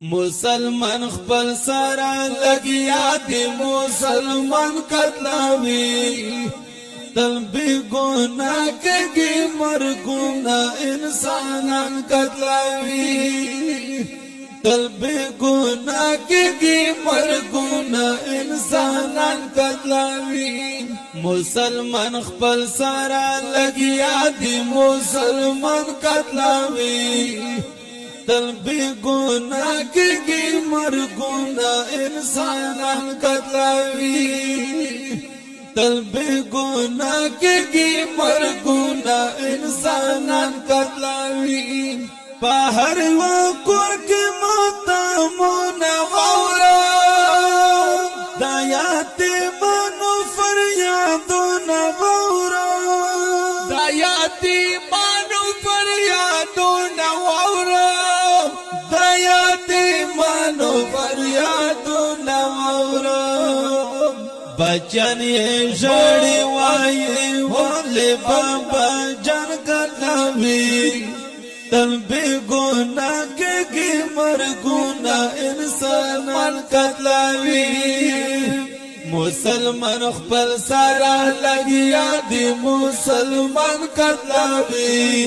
مسلمان خپل سره لګیا دی مسلمان قتلوي تل بی گناہ کږي مرګونه انسانان قتلوي تل بی گناہ کږي مرګونه انسانان قتلوي مسلمان خپل سره لګیا دی مسلمان قتلوي تل بی گناہ کږي مرګونه انسانان قتلوي تل بی گناہ کږي مرګونه انسانان قتلوي په هر وکور کې ماتمونه غورا د یتیمانو فریادونه غورا د یتیمانو فریادونه غورا فریادونه غورا بچن یې ژړې وایي ولې بابا جان قتلوي تل بی گناہ کږي مرګونه انسانان قتلوي مسلمان خپل سره لګیا دی مسلمان قتلوي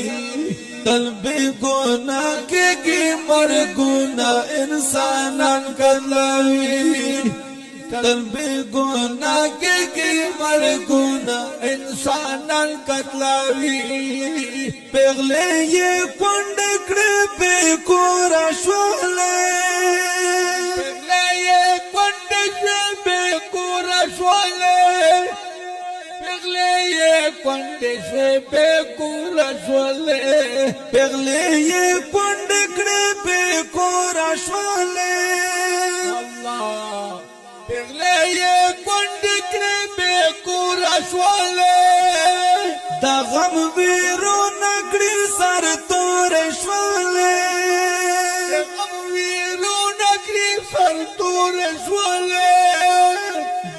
تل بی گناہ کږي مرګونه انسانان قتلوي تل بی گناہ کږي مرګونه انسانان قتلوي پغلې یې کونډ کړې په کور شولې پغلې یې کونډ کړې په کور شولې پغلې یې کونډ کړې په کور شولې پغلې یې کونډ کړې په کور شولې الله پغلې یې کونډ کړې په کور شولې دا غم ویرو نکړي سر تور شولې غم ویرو نکړي سر تور شولې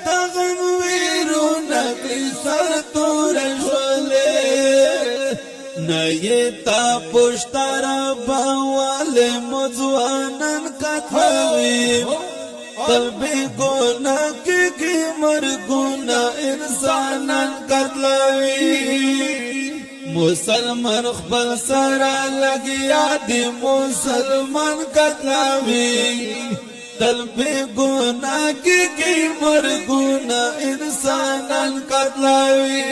دا غم ویرو نکړي سر تور شولې نه یې تا پښتاره باواله مځوانان قتلوي تل بی گناہ کږي مرګونه انسانان قتلوي مسلمان خپل سره لګیا دی مسلمان قتلوي تل بی گناہ کږي مرګونه انسانان قتلوي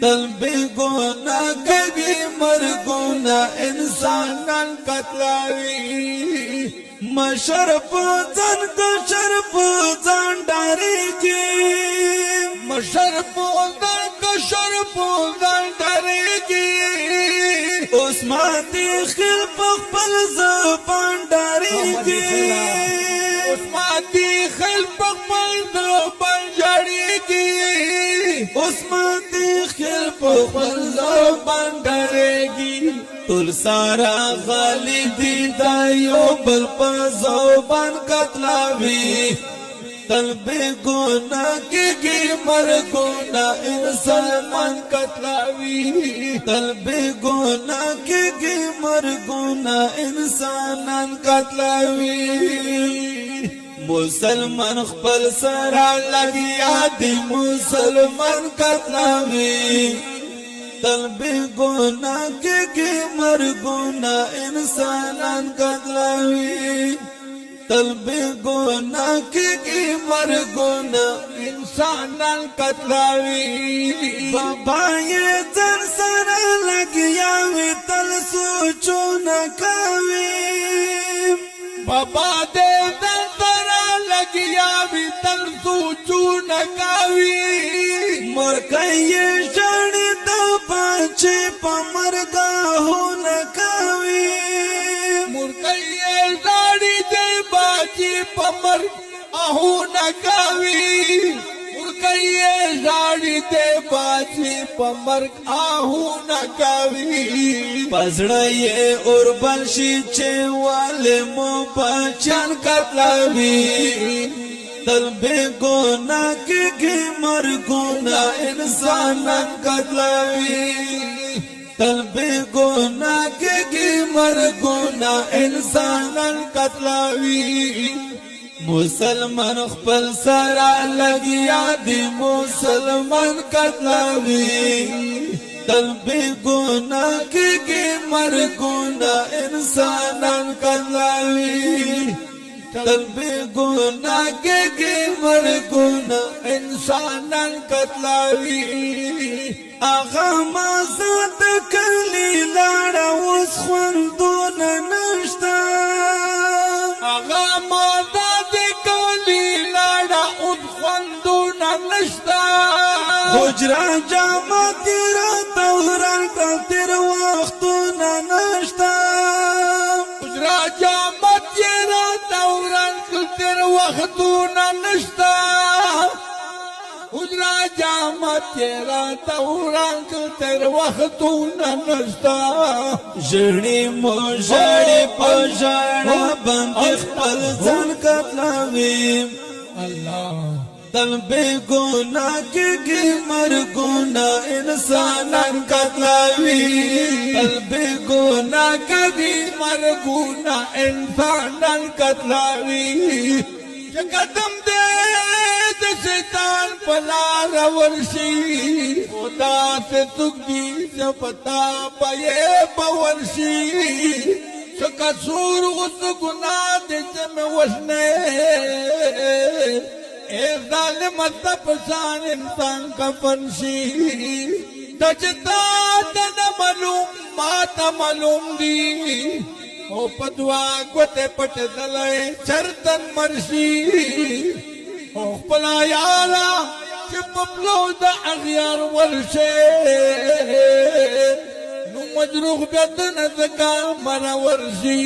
تل بی گناہ کږي مرګونه انسانان قتلوي مشر پوزن کشر پوزن ڈاری کی مشر پوزن کشر پوزن ڈاری کی عثماتی خلپ خپل زبان ڈاری کی عثماتی خلپ خپل زبان ڈاری کی عثماتی خلپ خپل زبان ډاري کی ټول سارا غالي دي دا یو بل په زبان قتلوي تل بی گناہ کږي مرګونه انسانان قتلوي تل بی گناہ کږي مرګونه انسانان قتلوي مسلمان خپل سره لګیا دی مسلمان قتلوي تل بی گناہ کږي مرګونه انسانان قتلوي تل بی گناہ کږي مرګونه انسانان قتلوي بابا یې ځان سره لګیا وي تل سوچونه کوي بابا دې ځان سره لګیا وي تل سوچونه کوي مرګي ژړې د پچې په مرګاهونه کوي مرګي ژړې د پچې په مرګاهونه کوي مرګي ژړې د پچې په مرګاهونه کوي پزړه یې اور بل شي چې والے مو بچن قتلوي تل بی گناہ کږي مرګونه انسانان قتلوي تل بے گناہ کی مرگونا انسانان قتلاوی مسلمان خپل سرا لگیا دی مسلمان قتلاوی تل بے گناہ کی مرگونا انسانان قتلاوی تل بے گناہ کی مرگونا انسانان قتلاوی آغا مازاد کلی لارا وز خوندون نشتا آغا مازاد کلی لارا وز خوندون نشتا حجرہ جامع تیرا دوران کا تیر وقتون نشتا حجرہ جامع تیرا دوران کا تیر وقتون نشتا حجرہ جامع تیرا دوران کا تیر وقتون نشتا جڑی موجڑی پجڑا بندی خپل ځان قتلاویم اللہ تل بے گناہ کی مرگونا انسانان قتلاوی تل بے گناہ کی مرگونا انسانان قتلاوی قدم دے شیطان پلار ورشی خدا سے تک بھی سے پتا پائے باورشی سکا سور غص گناہ دے میں وشنے اے ظالم تپسان انسان کا فرشی تجتا تن معلوم ماتا معلوم دی او پدوا گوتے پٹ دلائے چرتن مرشی او خپلا یارا چپ پلو دا اغیار ورشے نو مجروح بیدن زکا مرا ورشی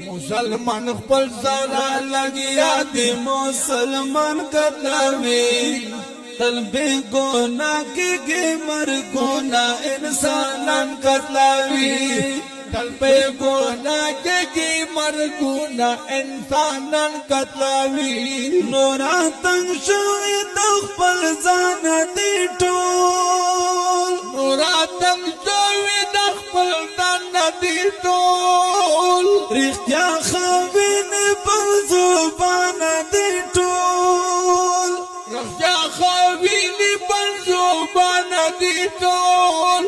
مسلمان خپل سارا لگیا دی مسلمان قتلاوی تل بے گناہ کی مرگونا انسانان قتلاوی تل بے گناہ کی مرگونا انسانان قتلاوی نورا تنگ شوی دخپل زانا دی ٹول نورا تنگ شوی دخپل زانا دی ٹول رختیا خوین پر زبان دی ٹول رختیا خوین پر زبان دی ٹول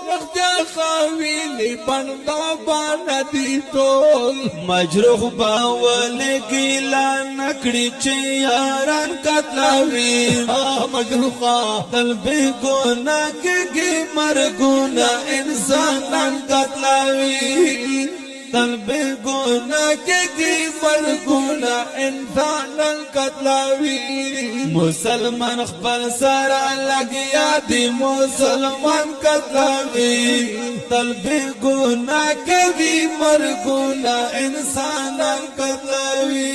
رختیا خوین پر زبان دی ٹول مجروح باول گیلا نکڑی چیاران قتلاوی مجروحا تل بے گناہ کی مرگونا انسانان قتلاوی تل بے گناہ کی مرگونا انسانان قتلاوی مسلمان خپل سارا لگیا دی مسلمان قتلاوی تل بے گناہ کی مرگونا انسانان قتلاوی